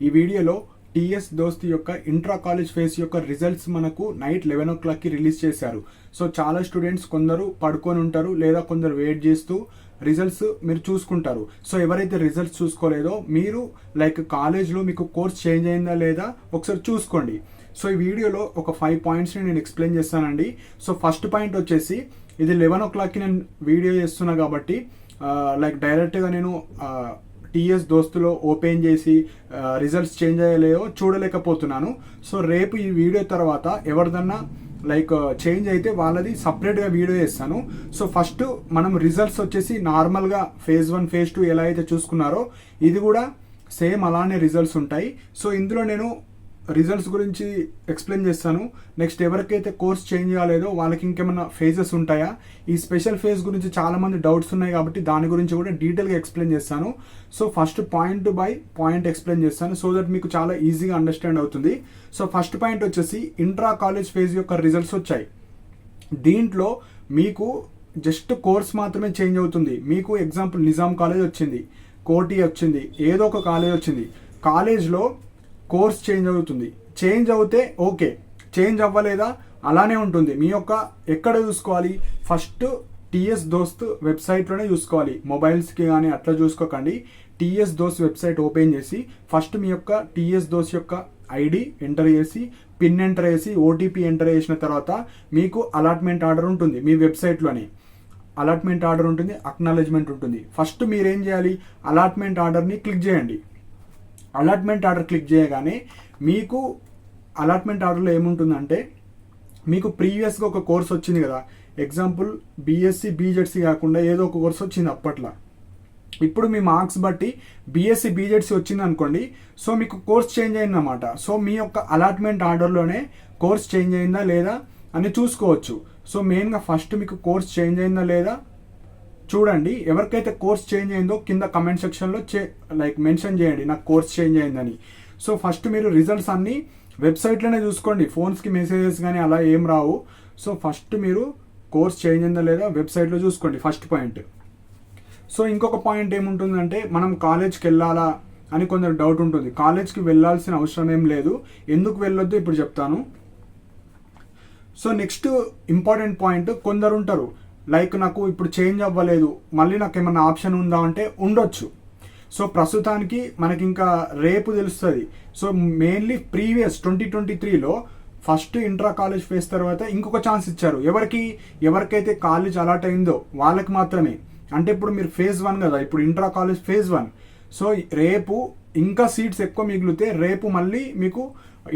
ఈ వీడియోలో టీఎస్ దోస్త్ యొక్క ఇంట్రా కాలేజ్ ఫేస్ యొక్క రిజల్ట్స్ మనకు నైట్ 11 o'clockకి రిలీజ్ చేశారు. సో చాలా స్టూడెంట్స్ కొందరు పడుకొని ఉంటారు, లేదా కొందరు వెయిట్ చేస్తూ రిజల్ట్స్ మీరు చూసుకుంటారు. సో ఎవరైతే రిజల్ట్స్ చూసుకోలేదో మీరు కాలేజ్లో మీకు కోర్స్ చేంజ్ అయిందా లేదా ఒకసారి చూసుకోండి. సో ఈ వీడియోలో ఒక 5 పాయింట్స్ని నేను ఎక్స్ప్లెయిన్ చేస్తానండి. సో ఫస్ట్ పాయింట్ వచ్చేసి, ఇది 11 o'clockకి నేను వీడియో చేస్తున్నా కాబట్టి డైరెక్ట్గా నేను టీఎస్ దోస్తులో ఓపెన్ చేసి రిజల్ట్స్ చేంజ్ అయ్యలేదో చూడలేకపోతున్నాను. సో రేపు ఈ వీడియో తర్వాత ఎవరిదన్నా చేంజ్ అయితే వాళ్ళది సపరేట్గా వీడియో చేస్తాను. సో ఫస్ట్ మనం రిజల్ట్స్ వచ్చేసి నార్మల్గా ఫేజ్ 1 ఫేజ్ 2 ఎలా అయితే చూసుకున్నారో ఇది కూడా సేమ్ అలానే రిజల్ట్స్ ఉంటాయి. సో ఇందులో నేను రిజల్ట్స్ గురించి ఎక్స్ప్లెయిన్ చేస్తాను. నెక్స్ట్ ఎవరికైతే కోర్స్ చేంజ్ కాలేదో వాళ్ళకి ఇంకేమైనా ఫేజెస్ ఉంటాయా, ఈ స్పెషల్ ఫేజ్ గురించి చాలామంది డౌట్స్ ఉన్నాయి కాబట్టి దాని గురించి కూడా డీటెయిల్గా ఎక్స్ప్లెయిన్ చేస్తాను. So first point by point explain చేస్తాను, సో దట్ మీకు చాలా ఈజీగా అండర్స్టాండ్ అవుతుంది. సో ఫస్ట్ పాయింట్ వచ్చేసి ఇంట్రా కాలేజ్ ఫేజ్ యొక్క రిజల్ట్స్ వచ్చాయి. దీంట్లో మీకు జస్ట్ కోర్స్ మాత్రమే చేంజ్ అవుతుంది. మీకు ఎగ్జాంపుల్ నిజాం కాలేజ్ వచ్చింది, కోటి వచ్చింది, ఏదో ఒక కాలేజ్ వచ్చింది, కాలేజ్లో కోర్స్ చేంజ్ అవుతుంది. చేంజ్ అవుతే ఓకే, చేంజ్ అవ్వలేదా అలానే ఉంటుంది. మీ యొక్క ఎక్కడ చూసుకోవాలి, ఫస్ట్ టీఎస్ దోస్త్ వెబ్సైట్లోనే చూసుకోవాలి. మొబైల్స్కి కానీ అట్లా చూసుకోకండి. టీఎస్ దోస్త్ వెబ్సైట్ ఓపెన్ చేసి ఫస్ట్ మీ యొక్క టీఎస్ దోస్త్ యొక్క ఐడి ఎంటర్ చేసి, పిన్ ఎంటర్ చేసి, ఓటీపీ ఎంటర్ చేసిన తర్వాత మీకు అలాట్మెంట్ ఆర్డర్ ఉంటుంది. మీ వెబ్సైట్లోనే అలాట్మెంట్ ఆర్డర్ ఉంటుంది, అక్నాలెడ్జ్మెంట్ ఉంటుంది. ఫస్ట్ మీరేం చేయాలి, అలాట్మెంట్ ఆర్డర్ని క్లిక్ చేయండి. అలాట్మెంట్ ఆర్డర్ క్లిక్ చేయగానే మీకు అలాట్మెంట్ ఆర్డర్లో ఏముంటుందంటే, మీకు ప్రీవియస్గా ఒక కోర్స్ వచ్చింది కదా, ఎగ్జాంపుల్ బీఎస్సీ బీజెడ్సీ కాకుండా ఏదో ఒక కోర్స్ వచ్చింది అప్పట్లో. ఇప్పుడు మీ మార్క్స్ బట్టి బీఎస్సీ బీజెడ్సీ వచ్చింది అనుకోండి, సో మీకు కోర్స్ చేంజ్ అయిందన్నమాట. సో మీ యొక్క అలాట్మెంట్ ఆర్డర్లోనే కోర్స్ చేంజ్ అయిందా లేదా అని చూసుకోవచ్చు. సో మెయిన్గా ఫస్ట్ మీకు కోర్స్ చేంజ్ అయిందా లేదా చూడండి. ఎవరికైతే కోర్స్ చేంజ్ అయిందో కింద కమెంట్ సెక్షన్లో మెన్షన్ చేయండి నాకు కోర్స్ చేంజ్ అయిందని. సో ఫస్ట్ మీరు రిజల్ట్స్ అన్నీ వెబ్సైట్లోనే చూసుకోండి, ఫోన్స్కి మెసేజెస్ కానీ అలా ఏం రావు. సో ఫస్ట్ మీరు కోర్స్ చేంజ్ అయిందా లేదా వెబ్సైట్లో చూసుకోండి, ఫస్ట్ పాయింట్. సో ఇంకొక పాయింట్ ఏముంటుందంటే, మనం కాలేజ్కి వెళ్ళాలా అని కొందరు డౌట్ ఉంటుంది. కాలేజ్కి వెళ్ళాల్సిన అవసరం ఏం లేదు. ఎందుకు వెళ్ళొద్దు ఇప్పుడు చెప్తాను. సో నెక్స్ట్ ఇంపార్టెంట్ పాయింట్, కొందరు ఉంటారు నాకు ఇప్పుడు చేంజ్ అవ్వలేదు, మళ్ళీ నాకు ఏమన్నా ఆప్షన్ ఉందా అంటే ఉండొచ్చు. సో ప్రస్తుతానికి మనకి ఇంకా రేపు తెలుస్తుంది. సో మెయిన్లీ ప్రీవియస్ 2023లో ఫస్ట్ ఇంట్రా కాలేజ్ ఫేజ్ తర్వాత ఇంకొక ఛాన్స్ ఇచ్చారు. ఎవరికైతే కాలేజ్ అలాట్ అయిందో వాళ్ళకి మాత్రమే. అంటే ఇప్పుడు మీరు ఫేజ్ 1 కదా, ఇప్పుడు ఇంట్రా కాలేజ్ ఫేజ్ 1. సో రేపు ఇంకా సీట్స్ ఎక్కువ మిగిలితే రేపు మళ్ళీ మీకు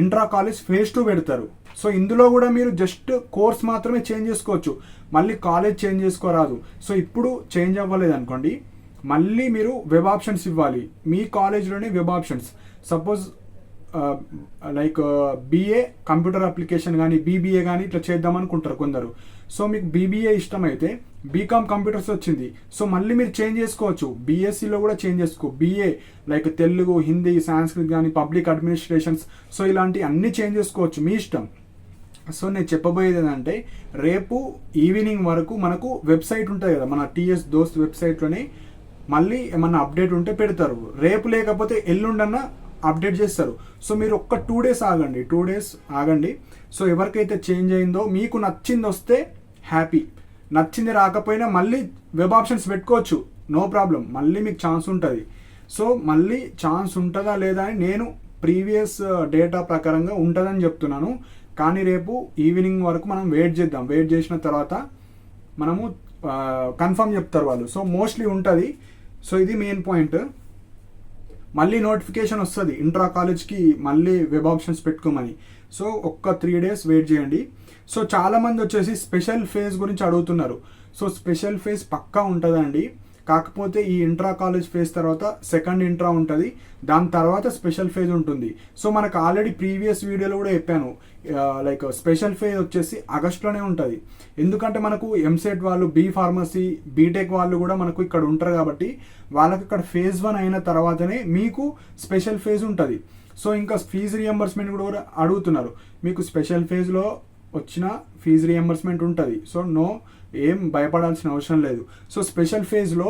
ఇంట్రా కాలేజ్ ఫేజ్ 2 పెడతారు. సో ఇందులో కూడా మీరు జస్ట్ కోర్స్ మాత్రమే చేంజ్ చేసుకోవచ్చు, మళ్ళీ కాలేజ్ చేంజ్ చేసుకోరాదు. సో ఇప్పుడు చేంజ్ అవ్వలేదు అనుకోండి, మళ్ళీ మీరు వెబ్ ఆప్షన్స్ ఇవ్వాలి. మీ కాలేజ్లోనే web options, suppose BA computer application కానీ బీబీఏ కానీ ఇట్లా చేద్దాం అనుకుంటారు కొందరు. సో మీకు బీబీఏ ఇష్టమైతే బీకామ్ కంప్యూటర్స్ వచ్చింది, సో మళ్ళీ మీరు చేంజ్ చేసుకోవచ్చు. బీఎస్సీలో కూడా చేంజ్ చేసుకో, బీఏ తెలుగు, హిందీ, సాంస్క్రిట్ కానీ పబ్లిక్ అడ్మినిస్ట్రేషన్స్, సో ఇలాంటి అన్ని చేంజ్ చేసుకోవచ్చు, మీ ఇష్టం. సో నేను చెప్పబోయేది ఏంటంటే, రేపు ఈవినింగ్ వరకు మనకు వెబ్సైట్ ఉంటుంది కదా, మన టీఎస్ దోస్త్ వెబ్సైట్లోనే మళ్ళీ ఏమన్నా అప్డేట్ ఉంటే పెడతారు. రేపు లేకపోతే ఎల్లుండన్నా అప్డేట్ చేస్తారు. సో మీరు ఒక్క 2 days ఆగండి, 2 days ఆగండి. సో ఎవరికైతే చేంజ్ అయిందో మీకు నచ్చింది వస్తే హ్యాపీ, నచ్చింది రాకపోయినా మళ్ళీ వెబ్ ఆప్షన్స్ పెట్టుకోవచ్చు, నో ప్రాబ్లం, మళ్ళీ మీకు ఛాన్స్ ఉంటుంది. సో మళ్ళీ ఛాన్స్ ఉంటుందా లేదా అని నేను ప్రీవియస్ డేటా ప్రకారంగా ఉంటుందని చెప్తున్నాను. కానీ రేపు ఈవినింగ్ వరకు మనం వెయిట్ చేద్దాం. వెయిట్ చేసిన తర్వాత మనము కన్ఫర్మ్ చెప్తారు వాళ్ళు. సో మోస్ట్లీ ఉంటుంది. సో ఇది మెయిన్ పాయింట్. మళ్ళీ నోటిఫికేషన్ వస్తుంది ఇంట్రా కాలేజ్కి మళ్ళీ వెబ్ ఆప్షన్స్ పెట్టుకోమని. సో ఒక్క 3 days వెయిట్ చేయండి. సో చాలామంది వచ్చేసి స్పెషల్ ఫేజ్ గురించి అడుగుతున్నారు. సో స్పెషల్ ఫేజ్ పక్కా ఉంటుందండి. కాకపోతే ఈ ఇంట్రా కాలేజ్ ఫేజ్ తర్వాత సెకండ్ ఇంట్రా ఉంటుంది, దాని తర్వాత స్పెషల్ ఫేజ్ ఉంటుంది. సో మనకు ఆల్రెడీ ప్రీవియస్ వీడియోలో కూడా చెప్పాను, స్పెషల్ ఫేజ్ వచ్చేసి ఆగస్టులోనే ఉంటుంది. ఎందుకంటే మనకు ఎంసెట్ వాళ్ళు, బీ ఫార్మసీ, బీటెక్ వాళ్ళు కూడా మనకు ఇక్కడ ఉంటారు కాబట్టి వాళ్ళకి ఇక్కడ ఫేజ్ 1 అయిన తర్వాతనే మీకు స్పెషల్ ఫేజ్ ఉంటుంది. సో ఇంకా ఫీజు రియంబర్స్మెంట్ కూడా అడుగుతున్నారు. మీకు స్పెషల్ ఫేజ్లో వచ్చిన ఫీజు రియంబర్స్మెంట్ ఉంటుంది. సో ఏం భయపడాల్సిన అవసరం లేదు. సో స్పెషల్ ఫేజ్లో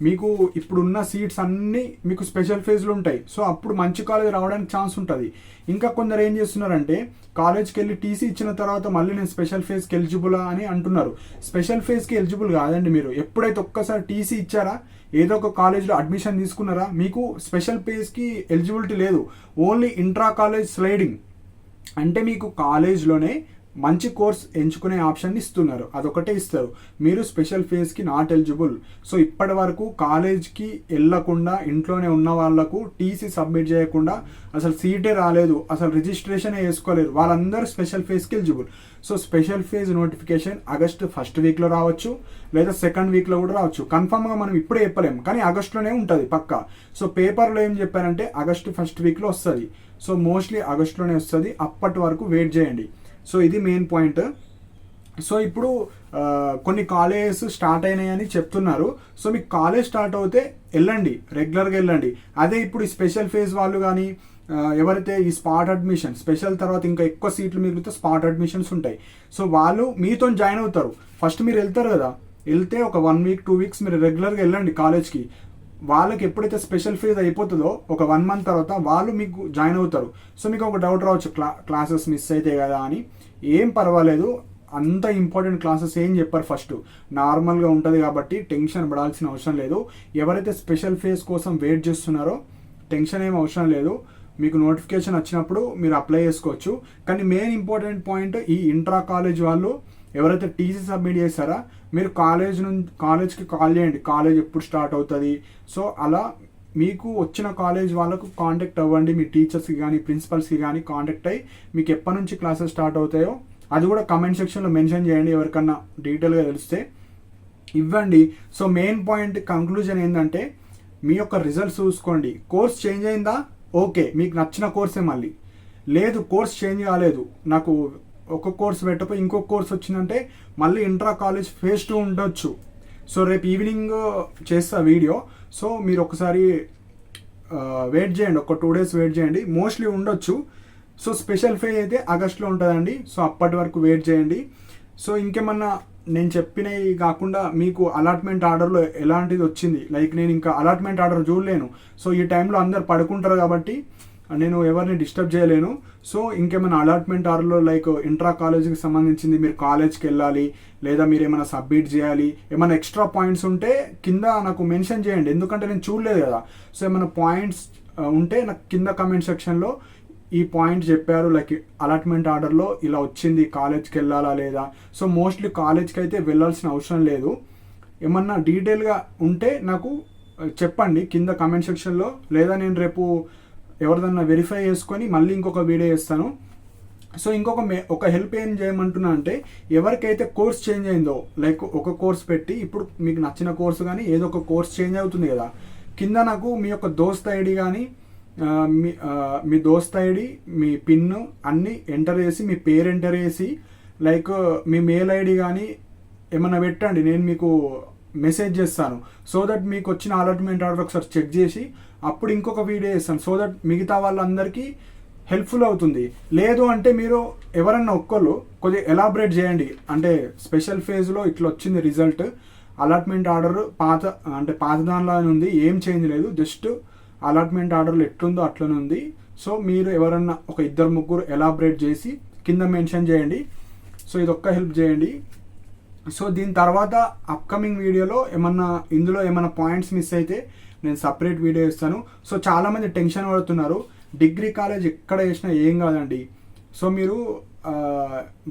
మీకు ఇప్పుడున్న సీట్స్ అన్నీ మీకు స్పెషల్ ఫేజ్లో ఉంటాయి. సో అప్పుడు మంచి కాలేజ్ రావడానికి ఛాన్స్ ఉంటుంది. ఇంకా కొందరు ఏం చేస్తున్నారంటే కాలేజ్కి వెళ్ళి టీసీ ఇచ్చిన తర్వాత మళ్ళీ నేను స్పెషల్ ఫేజ్కి ఎలిజిబులా అని అంటున్నారు. స్పెషల్ ఫేజ్కి ఎలిజిబుల్ కాదండి. మీరు ఎప్పుడైతే ఒక్కసారి టీసీ ఇచ్చారా, ఏదో ఒక కాలేజ్లో అడ్మిషన్ తీసుకున్నారా, మీకు స్పెషల్ ఫేజ్కి ఎలిజిబిలిటీ లేదు. ఓన్లీ ఇంట్రా కాలేజ్ స్లైడింగ్ అంటే మీకు కాలేజ్లోనే మంచి కోర్స్ ఎంచుకునే ఆప్షన్ ఇస్తున్నారు, అదొకటే ఇస్తారు. మీరు స్పెషల్ ఫేజ్కి నాట్ ఎలిజిబుల్. సో ఇప్పటి వరకు కాలేజ్కి వెళ్ళకుండా ఇంట్లోనే ఉన్న వాళ్ళకు టీసీ సబ్మిట్ చేయకుండా అసలు సీటే రాలేదు, అసలు రిజిస్ట్రేషన్ వేసుకోలేరు, వాళ్ళందరూ స్పెషల్ ఫేజ్కి eligible. So special phase notification August first వీక్లో రావచ్చు, లేదా సెకండ్ వీక్లో కూడా రావచ్చు. కన్ఫామ్గా మనం ఇప్పుడే చెప్పలేము, కానీ ఆగస్టులోనే ఉంటుంది పక్కా. సో పేపర్లో ఏం చెప్పారంటే ఆగస్టు ఫస్ట్ వీక్లో వస్తుంది. సో మోస్ట్లీ ఆగస్టులోనే వస్తుంది, అప్పటి వరకు వెయిట్ చేయండి. సో ఇది మెయిన్ పాయింట్. సో ఇప్పుడు కొన్ని కాలేజెస్ స్టార్ట్ అయినాయని చెప్తున్నారు. సో మీకు కాలేజ్ స్టార్ట్ అవుతే వెళ్ళండి, రెగ్యులర్గా వెళ్ళండి. అదే ఇప్పుడు ఈ స్పెషల్ ఫేజ్ వాళ్ళు కానీ ఎవరైతే ఈ స్పాట్ అడ్మిషన్ స్పెషల్ తర్వాత ఇంకా ఎక్కువ సీట్లు మిగిలితే స్పాట్ అడ్మిషన్స్ ఉంటాయి. సో వాళ్ళు మీతో జాయిన్ అవుతారు. ఫస్ట్ మీరు వెళ్తారు కదా, వెళ్తే ఒక 1 వీక్ 2 వీక్స్ మీరు రెగ్యులర్గా వెళ్ళండి కాలేజ్కి. వాళ్ళకి ఎప్పుడైతే స్పెషల్ ఫేజ్ అయిపోతుందో ఒక 1 మంత్ తర్వాత వాళ్ళు మీకు జాయిన్ అవుతారు. సో మీకు ఒక డౌట్ రావచ్చు, క్లాసెస్ మిస్ అయితే కదా అని. ఏం పర్వాలేదు, అంత ఇంపార్టెంట్ క్లాసెస్ ఏం చెప్పారు, ఫస్ట్ నార్మల్గా ఉంటుంది కాబట్టి టెన్షన్ పడాల్సిన అవసరం లేదు. ఎవరైతే స్పెషల్ ఫేజ్ కోసం వెయిట్ చేస్తున్నారో టెన్షన్ ఏం అవసరం లేదు. మీకు నోటిఫికేషన్ వచ్చినప్పుడు మీరు అప్లై చేసుకోవచ్చు. కానీ మెయిన్ ఇంపార్టెంట్ పాయింట్, ఈ ఇంట్రా కాలేజ్ వాళ్ళు ఎవరైతే టీసీ సబ్మిట్ చేశారా, మీరు కాలేజ్కి కాల్ చేయండి, కాలేజ్ ఎప్పుడు స్టార్ట్ అవుతుంది. సో అలా మీకు వచ్చిన కాలేజ్ వాళ్ళకు కాంటాక్ట్ అవ్వండి, మీ టీచర్స్కి కానీ ప్రిన్సిపల్స్కి కానీ కాంటాక్ట్ అయ్యి మీకు ఎప్పటి నుంచి క్లాసెస్ స్టార్ట్ అవుతాయో అది కూడా కమెంట్ సెక్షన్లో మెన్షన్ చేయండి. ఎవరికన్నా డీటెయిల్గా తెలిస్తే ఇవ్వండి. సో మెయిన్ పాయింట్ కంక్లూజన్ ఏంటంటే, మీ యొక్క రిజల్ట్స్ చూసుకోండి. కోర్స్ చేంజ్ అయిందా, ఓకే, మీకు నచ్చిన కోర్సే. మళ్ళీ లేదు కోర్స్ చేంజ్ కాలేదు, నాకు ఒక కోర్స్ పెట్టకపోయి ఇంకొక కోర్స్ వచ్చిందంటే మళ్ళీ ఇంట్రా కాలేజ్ ఫేజ్ 2 ఉండొచ్చు. సో రేపు ఈవినింగ్ చేస్తా వీడియో. సో మీరు ఒకసారి వెయిట్ చేయండి, ఒక 2 డేస్ వెయిట్ చేయండి, మోస్ట్లీ ఉండొచ్చు. సో స్పెషల్ ఫేజ్ అయితే ఆగస్ట్లో ఉంటుందండి. సో అప్పటి వరకు వెయిట్ చేయండి. సో ఇంకేమన్నా నేను చెప్పినవి కాకుండా మీకు అలాట్మెంట్ ఆర్డర్లో ఎలాంటిది వచ్చింది, లైక్ నేను ఇంకా అలాట్మెంట్ ఆర్డర్ చూడలేను. సో ఈ టైంలో అందరు పడుకుంటారు కాబట్టి నేను ఎవరిని డిస్టర్బ్ చేయలేను. సో ఇంకేమైనా అలాట్మెంట్ ఆర్డర్లో లైక్ ఇంట్రా కాలేజీకి సంబంధించింది మీరు కాలేజ్కి వెళ్ళాలి, లేదా మీరు ఏమైనా సబ్మిట్ చేయాలి, ఏమైనా ఎక్స్ట్రా పాయింట్స్ ఉంటే కింద నాకు మెన్షన్ చేయండి, ఎందుకంటే నేను చూడలేదు కదా. సో ఏమైనా పాయింట్స్ ఉంటే నాకు కింద కమెంట్ సెక్షన్లో ఈ పాయింట్ చెప్పారు, లైక్ అలాట్మెంట్ ఆర్డర్లో ఇలా వచ్చింది, కాలేజ్కి వెళ్ళాలా లేదా. సో మోస్ట్లీ కాలేజ్కి అయితే వెళ్ళాల్సిన అవసరం లేదు. ఏమన్నా డీటెయిల్గా ఉంటే నాకు చెప్పండి కింద కమెంట్ సెక్షన్లో, లేదా నేను రేపు ఎవరిదన్నా వెరిఫై చేసుకొని మళ్ళీ ఇంకొక వీడియో చేస్తాను. సో ఒక హెల్ప్ ఏం చేయమంటున్నా అంటే, ఎవరికైతే కోర్స్ చేంజ్ అయిందో, లైక్ ఒక కోర్స్ పెట్టి ఇప్పుడు మీకు నచ్చిన కోర్సు కానీ ఏదో ఒక కోర్స్ చేంజ్ అవుతుంది కదా, కింద నాకు మీ యొక్క దోస్త్ ఐడి కానీ మీ దోస్త్ ఐడి, మీ పిన్ అన్నీ ఎంటర్ చేసి, మీ పేరు ఎంటర్ చేసి, లైక్ మీ మెయిల్ ఐడి కానీ ఏమన్నా పెట్టండి, నేను మీకు మెసేజ్ చేస్తాను. సో దట్ మీకు వచ్చిన అలాట్మెంట్ ఆర్డర్ ఒకసారి చెక్ చేసి అప్పుడు ఇంకొక వీడియో చేస్తాను. సో దట్ మిగతా వాళ్ళందరికీ హెల్ప్ఫుల్ అవుతుంది. లేదు అంటే మీరు ఎవరన్నా ఒక్కళ్ళు కొద్దిగా ఎలాబరేట్ చేయండి, అంటే స్పెషల్ ఫేజ్లో ఇట్లా వచ్చింది రిజల్ట్, అలాట్మెంట్ ఆర్డర్ పాత దానిలో ఉంది, ఏం చేంజ్ లేదు, జస్ట్ అలాట్మెంట్ ఆర్డర్లు ఎట్లుందో అట్లనే ఉంది. సో మీరు ఎవరన్నా ఒక 2-3 ఎలాబరేట్ చేసి కింద మెన్షన్ చేయండి. సో ఇదొక్క హెల్ప్ చేయండి. సో దీని తర్వాత అప్కమింగ్ వీడియోలో ఇందులో ఏమన్నా పాయింట్స్ మిస్ అయితే నేను సపరేట్ వీడియో ఇస్తాను. సో చాలామంది టెన్షన్ పడుతున్నారు, డిగ్రీ కాలేజ్ ఎక్కడ చేసినా ఏం కాదండి. సో మీరు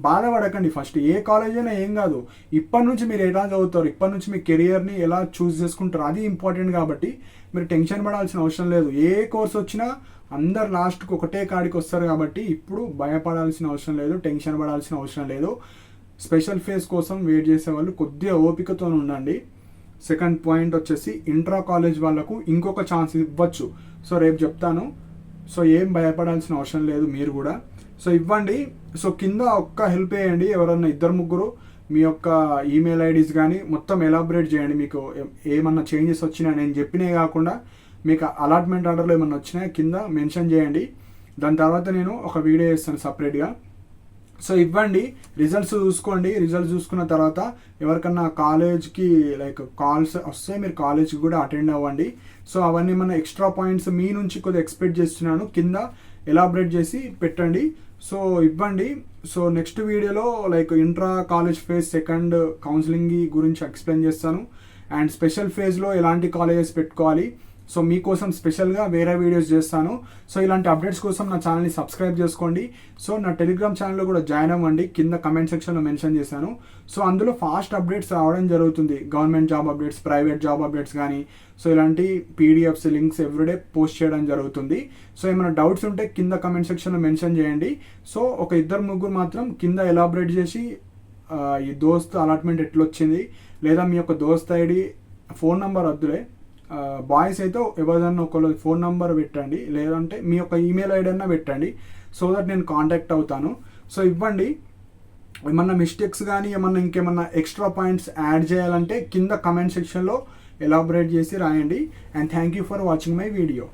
బాధపడకండి, ఫస్ట్ ఏ కాలేజ్ అయినా ఏం కాదు. ఇప్పటి నుంచి మీరు ఎలా చదువుతారు, ఇప్పటి నుంచి మీ కెరియర్ని ఎలా చూస్ చేసుకుంటారు, అది ఇంపార్టెంట్. కాబట్టి మీరు టెన్షన్ పడాల్సిన అవసరం లేదు. ఏ కోర్స్ వచ్చినా అందరు లాస్ట్కి ఒకటే కాడికి వస్తారు కాబట్టి ఇప్పుడు భయపడాల్సిన అవసరం లేదు, టెన్షన్ పడాల్సిన అవసరం లేదు. స్పెషల్ ఫేజ్ కోసం వెయిట్ చేసే వాళ్ళు కొద్దిగా ఓపికతో ఉండండి. సెకండ్ పాయింట్ వచ్చేసి, ఇంట్రా కాలేజ్ వాళ్ళకు ఇంకొక ఛాన్స్ ఇవ్వచ్చు. సో రేపు చెప్తాను. సో ఏం భయపడాల్సిన అవసరం లేదు, మీరు కూడా సో ఇవ్వండి. సో కింద ఒక్క హెల్ప్ చేయండి, ఎవరన్నా 2-3 మీ యొక్క ఈమెయిల్ ఐడీస్ కానీ మొత్తం ఎలాబరేట్ చేయండి. మీకు ఏమన్నా చేంజెస్ వచ్చినా, నేను చెప్పినవి కాకుండా మీకు అలాట్మెంట్ ఆర్డర్లో ఏమన్నా వచ్చినా కింద మెన్షన్ చేయండి. దాని తర్వాత నేను ఒక వీడియో చేస్తాను సపరేట్గా. సో ఇవ్వండి, రిజల్ట్స్ చూసుకోండి. రిజల్ట్స్ చూసుకున్న తర్వాత ఎవరికన్నా కాలేజ్కి లైక్ కాల్స్ వస్తే మీరు కాలేజ్కి కూడా అటెండ్ అవ్వండి. సో అవన్నీ మన ఎక్స్ట్రా పాయింట్స్ మీ నుంచి కొద్దిగా ఎక్స్పెక్ట్ చేస్తున్నాను, కింద ఎలాబరేట్ చేసి పెట్టండి. సో ఇవ్వండి. సో నెక్స్ట్ వీడియోలో like intra college phase second counselling గురించి ఎక్స్ప్లెయిన్ చేస్తాను. అండ్ స్పెషల్ ఫేజ్లో ఎలాంటి కాలేజెస్ పెట్టుకోవాలి, సో మీకోసం స్పెషల్గా వేరే వీడియోస్ చేస్తాను. సో ఇలాంటి అప్డేట్స్ కోసం నా ఛానల్ని సబ్స్క్రైబ్ చేసుకోండి. సో నా టెలిగ్రామ్ ఛానల్లో కూడా జాయిన్ అవ్వండి, కింద కమెంట్ సెక్షన్లో మెన్షన్ చేశాను. సో అందులో ఫాస్ట్ అప్డేట్స్ రావడం జరుగుతుంది, government job updates, private job updates కానీ. సో ఇలాంటి పీడిఎఫ్స్ లింక్స్ ఎవ్రీడే పోస్ట్ చేయడం జరుగుతుంది. సో ఏమైనా డౌట్స్ ఉంటే కింద కమెంట్ సెక్షన్లో మెన్షన్ చేయండి. సో ఒక 2-3 మాత్రం కింద ఎలాబరేట్ చేసి ఈ దోస్త్ అలాట్మెంట్ ఎట్లొచ్చింది, లేదా మీ యొక్క దోస్త్ ఐడి, ఫోన్ నెంబర్ వద్దులే, బాయ్స్ అయితే ఎవరిదన్నా ఒకళ్ళు ఫోన్ నెంబర్ పెట్టండి, లేదంటే మీ యొక్క ఈమెయిల్ ఐడి అన్నా పెట్టండి, సో దట్ నేను కాంటాక్ట్ అవుతాను. సో ఇవ్వండి. ఏమన్నా మిస్టేక్స్ కానీ ఏమన్నా ఇంకేమన్నా ఎక్స్ట్రా పాయింట్స్ యాడ్ చేయాలంటే కింద కమెంట్ సెక్షన్లో ఎలాబరేట్ చేసి రాయండి. And thank you for watching my video.